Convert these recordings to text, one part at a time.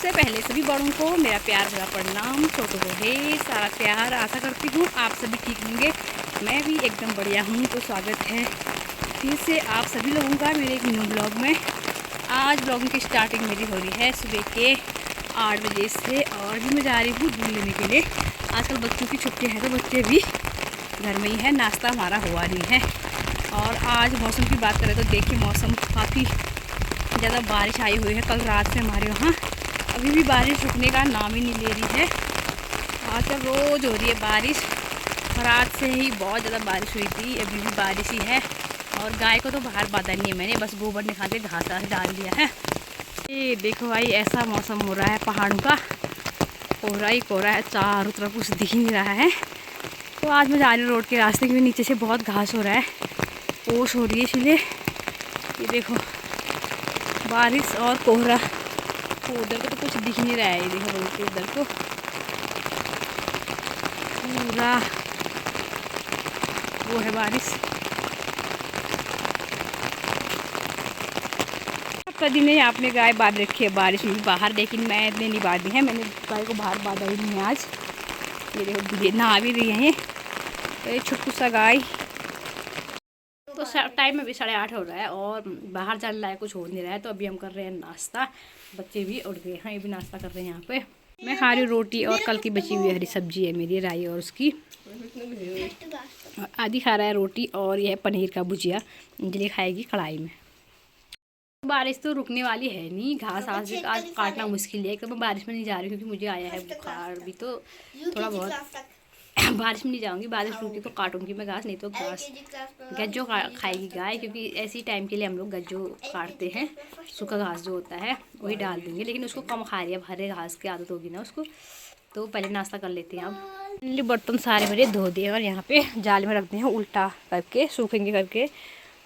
सबसे पहले सभी बड़ों को मेरा प्यार भरा प्रणाम, छोटों को है सारा प्यार। आशा करती हूँ आप सभी ठीक होंगे, मैं भी एकदम बढ़िया हूँ। तो स्वागत है फिर से आप सभी लोगों का मेरे एक न्यू ब्लॉग में। आज ब्लॉगिंग की स्टार्टिंग मेरी हो रही है सुबह के 8 बजे से और भी मैं जा रही हूँ दूध लेने के लिए। आजकल बच्चों की छुट्टी है तो बच्चे भी घर में ही है, नाश्ता हमारा हुआ नहीं है। और आज मौसम की बात करें तो देखिए मौसम काफ़ी ज़्यादा बारिश आई हुई है कल रात से हमारे वहाँ। अभी भी बारिश रुकने का नाम ही नहीं ले रही है। आजकल रोज़ हो रही है बारिश, रात से ही बहुत ज़्यादा बारिश हुई थी, अभी भी बारिश ही है। और गाय को तो बाहर बांधा नहीं है मैंने, बस गोबर निकाल के घास डाल दिया है। ये देखो भाई ऐसा मौसम हो रहा है पहाड़ों का, कोहरा ही कोहरा है, चारों तरफ कुछ दिख नहीं रहा है। तो आज मैं जा रही हूँ रोड के रास्ते के नीचे से बहुत घास हो रहा है, ओस हो रही है, इसलिए ये देखो बारिश और कोहरा। तो उधर को तो कुछ दिख नहीं रहा है, ये देखो रोड के उधर को पूरा वो है बारिश। कभी नहीं आपने गाय बांध रखी है बारिश में बाहर, लेकिन मैंने नहीं बांधी है, मैंने गाय को बाहर बांधा ही नहीं है आज। ये देखो नहा भी रही है ये छोटू सा गाय। तो टाइम अभी 8:30 हो रहा है और बाहर जाने लायक कुछ हो नहीं रहा है। तो अभी हम कर रहे हैं नाश्ता, बच्चे भी उठ गए हैं, ये भी नाश्ता कर रहे हैं यहाँ पे। मैं खा रही हूँ रोटी और कल की बची हुई हरी सब्जी है मेरी, राई और उसकी। आदि खा रहा है रोटी और यह पनीर का भुजिया, अंजलि खाएगी कढ़ाई में। बारिश तो रुकने वाली है नहीं, घास आज काटना मुश्किल है। मैं बारिश में नहीं जा रही क्योंकि मुझे आया है बुखार भी, तो थोड़ा बहुत बारिश में नहीं जाऊंगी। बारिश रुकी तो काटूंगी मैं घास, नहीं तो घास गज्जो खाएगी गाय, क्योंकि ऐसी टाइम के लिए हम लोग गज्जो काटते हैं। सूखा घास जो होता है वही डाल देंगे, लेकिन उसको कम खा रही है, हरे घास की आदत होगी ना उसको। तो पहले नाश्ता कर लेते हैं। अब बर्तन सारे मेरे धो दिए और यहाँ पे जाल में रख दिए हैं उल्टा करके, सूखेंगे करके।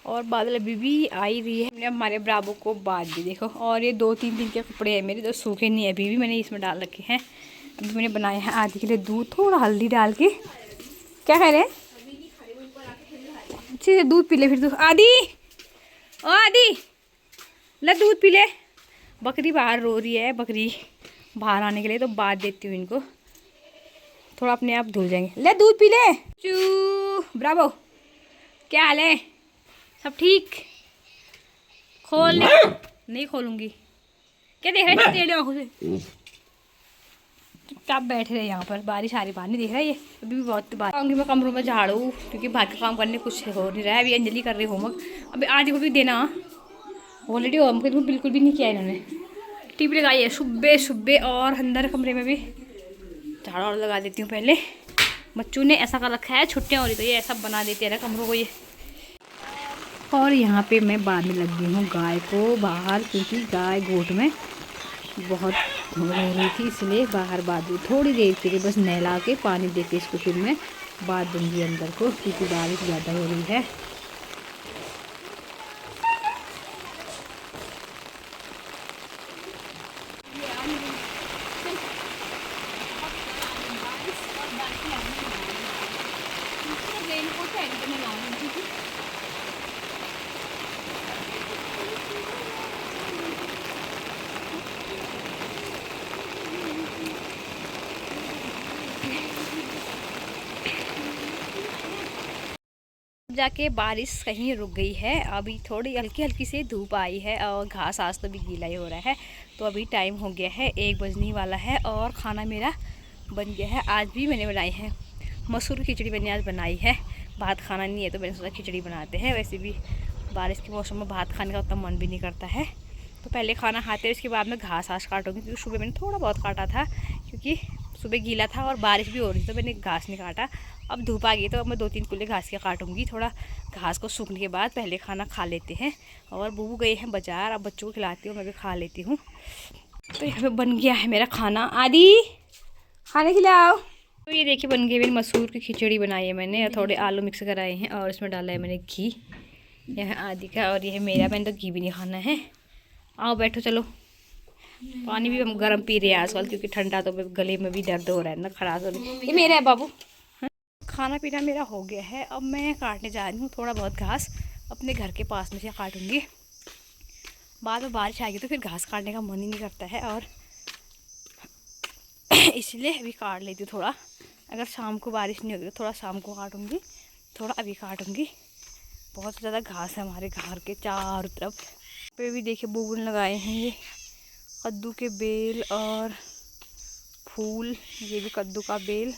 और बादल अभी भी आई रही है। मैंने हमारे बराबर को बांध दी देखो। और ये 2-3 दिन के कपड़े हैं मेरे, तो सूखे नहीं है अभी भी, मैंने इसमें डाल रखे हैं। अभी मैंने बनाया है आदि के लिए दूध, थोड़ा हल्दी डाल के। क्या कह रहे हैं? अच्छे से दूध पी ले फिर। तू आदि, ओ आदि ले दूध पी ले। बकरी बाहर रो रही है, बकरी बाहर आने के लिए, तो बांध देती हूँ इनको, थोड़ा अपने आप धुल जाएंगे। ले दूध पी ले। चू ब्रावो, क्या हाल है? सब ठीक? खोल नहीं खोलूंगी। क्या देख रहे हैं टेढ़े आंखों से? चुपचाप बैठे रहे यहाँ पर, बारिश आ रही बाहर नहीं दिख रहा है। ये अभी भी बहुत बारिश आऊँगी मैं कमरों में झाड़ू, क्योंकि बाहर का काम करने कुछ हो नहीं रहा है। अभी अंजलि कर रही होमवर्क, अभी आदि को भी देना। ऑलरेडी होमवर्क तो बिल्कुल भी नहीं किया इन्होंने। टीवी लगाई है सुबह सुबह, और अंदर कमरे में भी झाड़ू और लगा देती हूँ पहले। बच्चों ने ऐसा कर रखा है, छुट्टियाँ हो रही तो ये ऐसा बना देते हैं ना कमरों को ये। और यहाँ पे मैं बांधने लगी हूँ गाय को बाहर, क्योंकि गाय गोट में बहुत हो रही थी, इसलिए बाहर बांध दी थोड़ी देर के लिए, बस नहला के पानी देके इसको फिर मैं बांध दूँगी अंदर को, क्योंकि बारिश ज़्यादा हो रही है। जाके बारिश कहीं रुक गई है, अभी थोड़ी हल्की हल्की से धूप आई है और घास आज तो भी गीला ही हो रहा है। तो अभी टाइम हो गया है 1 बजने वाला है और खाना मेरा बन गया है। आज भी मैंने बनाई है मसूर की खिचड़ी, मैंने आज बनाई है। भात खाना नहीं है तो मैंने सोचा खिचड़ी बनाते हैं। वैसे भी बारिश के मौसम में भात खाने का उतना मन भी नहीं करता है, तो पहले खाना खाते हैं, उसके बाद में घास काटूँगी। क्योंकि सुबह मैंने थोड़ा बहुत काटा था, क्योंकि सुबह गीला था और बारिश भी हो रही थी, तो मैंने घास नहीं काटा। अब धूप आ गई तो अब मैं 2-3 कुल्ले घास के काटूंगी। थोड़ा घास को सूखने के बाद पहले खाना खा लेते हैं। और बूबू गए हैं बाजार, अब बच्चों को खिलाती हूँ, मैं भी खा लेती हूँ। तो यहाँ पे बन गया है मेरा खाना। आदि खाने खिलाओ। तो ये देखिए बन गई मेरी मसूर की खिचड़ी बनाई है मैंने, थोड़े आलू मिक्स कराए हैं और इसमें डाला है मैंने घी। यह आदि का और यह है मेरा, मैंने तो घी भी नहीं खाना है। आओ बैठो चलो। पानी भी हम गर्म पी रहे हैं आजकल, क्योंकि ठंडा तो गले में भी दर्द हो रहा है ना, खराश हो रही है। ये मेरा है बाबू। खाना पीना मेरा हो गया है, अब मैं काटने जा रही हूँ थोड़ा बहुत घास, अपने घर के पास में से काटूँगी। बाद में बारिश आएगी तो फिर घास काटने का मन ही नहीं करता है, और इसलिए अभी काट लेती हूँ थोड़ा। अगर शाम को बारिश नहीं होगी तो थोड़ा शाम को काटूँगी, थोड़ा अभी काटूँगी। बहुत ज़्यादा घास है हमारे घर के चारों तरफ। पे भी देखिए बबूल लगाए हैं, ये कद्दू के बेल और फूल, ये भी कद्दू का बेल।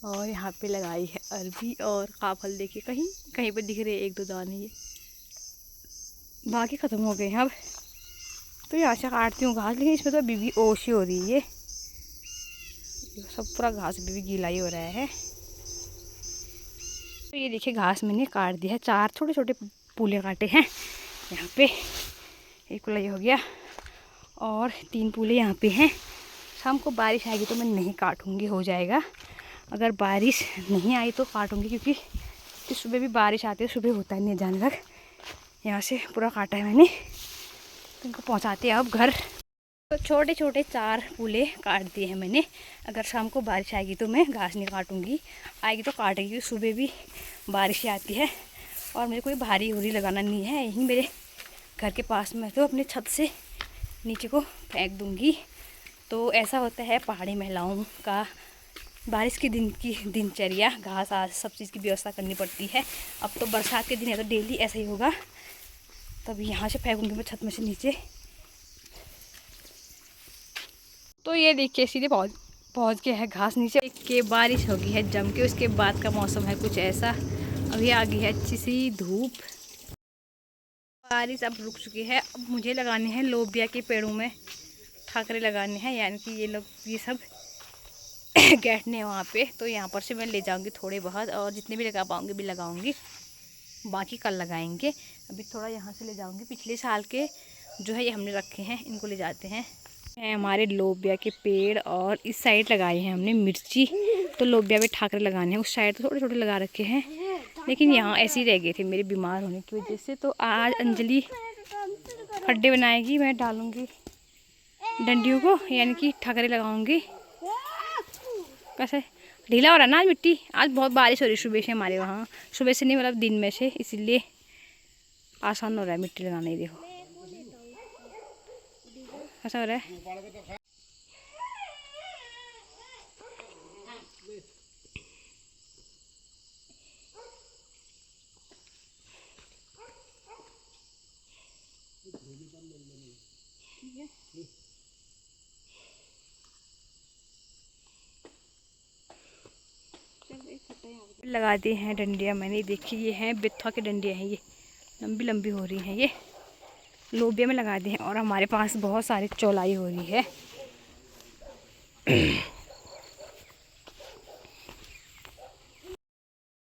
और यहाँ पे लगाई है अरबी और काफल, देखिए कहीं कहीं पर दिख रहे हैं 1-2 दाने, ये बाकी ख़त्म हो गए हैं अब। तो यहाँ से काटती हूँ घास, लेकिन इसमें तो अभी भी ओशी हो रही है, सब पूरा घास अभी भी गीला ही हो रहा है। तो ये देखिए घास मैंने काट दिया है, 4 छोटे छोटे पूले काटे हैं यहाँ पे। एक कुलाई हो गया और 3 पूले यहाँ पे हैं। शाम को बारिश आएगी तो मैं नहीं काटूँगी, हो जाएगा। अगर बारिश नहीं आई तो काटूँगी, क्योंकि सुबह भी बारिश आती है, सुबह होता नहीं है जानवर। यहाँ से पूरा काटा है मैंने, तो इनको पहुँचाते हैं अब घर। तो छोटे छोटे 4 पूले काट दिए हैं मैंने। अगर शाम को बारिश आएगी तो मैं घास नहीं काटूँगी, आएगी तो काटेगी, क्योंकि सुबह भी बारिश आती है। और मुझे कोई भारी उरी लगाना नहीं है, यहीं मेरे घर के पास में, तो अपने छत से नीचे को फेंक दूँगी। तो ऐसा होता है पहाड़ी महिलाओं का बारिश के दिन की दिनचर्या, घास आज सब चीज़ की व्यवस्था करनी पड़ती है। अब तो बरसात के दिन है तो डेली ऐसा ही होगा। तब यहाँ से फेंकूँगी मैं छत में से नीचे। तो ये देखिए सीधे पहुँच गया है घास नीचे के। बारिश हो गई है जम के, उसके बाद का मौसम है कुछ ऐसा। अभी आ गई है अच्छी सी धूप, बारिश अब रुक चुकी है। अब मुझे लगाने हैं लोबिया के पेड़ों में ठाकरे लगाने हैं, यानी कि ये लोग ये सब बैठने हैं वहाँ पे। तो यहाँ पर से मैं ले जाऊँगी थोड़े बहुत, और जितने भी लगा पाऊँगी भी लगाऊँगी, बाकी कल लगाएंगे। अभी थोड़ा यहाँ से ले जाऊँगी, पिछले साल के जो है ये हमने रखे हैं, इनको ले जाते हैं। हमारे लोबिया के पेड़, और इस साइड लगाए हैं हमने मिर्ची। तो लोबिया में ठाकरे लगाने हैं, उस साइड तो छोटे छोटे लगा रखे हैं, लेकिन यहाँ ऐसे ही रह गए थे मेरे बीमार होने की वजह से। तो आज अंजलि खड्डे बनाएगी, मैं डालूँगी डंडियों को, यानी कि ठाकरे लगाऊंगी। कैसे ढीला हो रहा है ना आज मिट्टी, आज बहुत बारिश हो रही है सुबह से हमारे वहाँ, सुबह से नहीं मतलब दिन में से, इसीलिए आसान हो रहा है मिट्टी लगाना। ही देखो ऐसा हो रहा है। लगा दी हैं डंडियाँ मैंने, देखिए ये हैं बिथुआ की डंडियाँ हैं, ये लंबी लंबी हो रही हैं, ये लोबिया में लगा दी हैं। और हमारे पास बहुत सारी चौलाई हो रही है।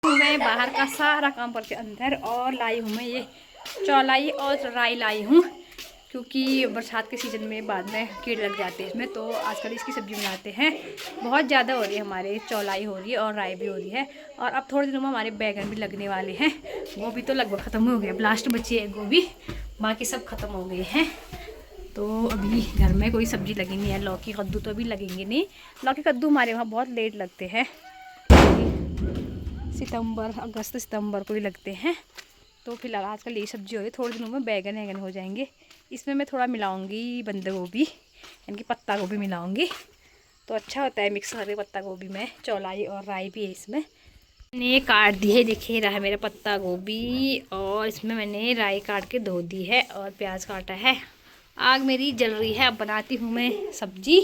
मैं बाहर का सारा काम करके अंदर, और लाई हूँ मैं ये चौलाई और राई लाई हूँ, क्योंकि बरसात के सीज़न में बाद में कीड़े लग जाते हैं इसमें। तो आजकल इसकी सब्ज़ी बनाते हैं। बहुत ज़्यादा हो रही है, हमारे चौलाई हो रही है और राई भी हो रही है। और अब थोड़े दिनों में हमारे बैगन भी लगने वाले हैं। गोभी तो लगभग ख़त्म हो गया, लास्ट बची है गोभी, बाकी सब ख़त्म हो गए हैं। तो अभी घर में कोई सब्ज़ी लगी नहीं है। लौकी कद्दू तो अभी लगेंगे नहीं, लौकी कद्दू हमारे वहाँ बहुत लेट लगते हैं, अगस्त सितंबर को ही लगते हैं। तो फिलहाल आजकल यही सब्ज़ी हो रही है, थोड़े दिनों में बैगन वैगन हो जाएंगे। इसमें मैं थोड़ा मिलाऊंगी बंद गोभी, यानी कि पत्ता गोभी मिलाऊंगी, तो अच्छा होता है मिक्स करके पत्ता गोभी में। चौलाई और राई भी है इसमें। मैंने काट दी है, देखिए रहा है मेरा पत्ता गोभी, और इसमें मैंने राई काट के धो दी है और प्याज काटा है। आग मेरी जल रही है, अब बनाती हूँ मैं सब्जी।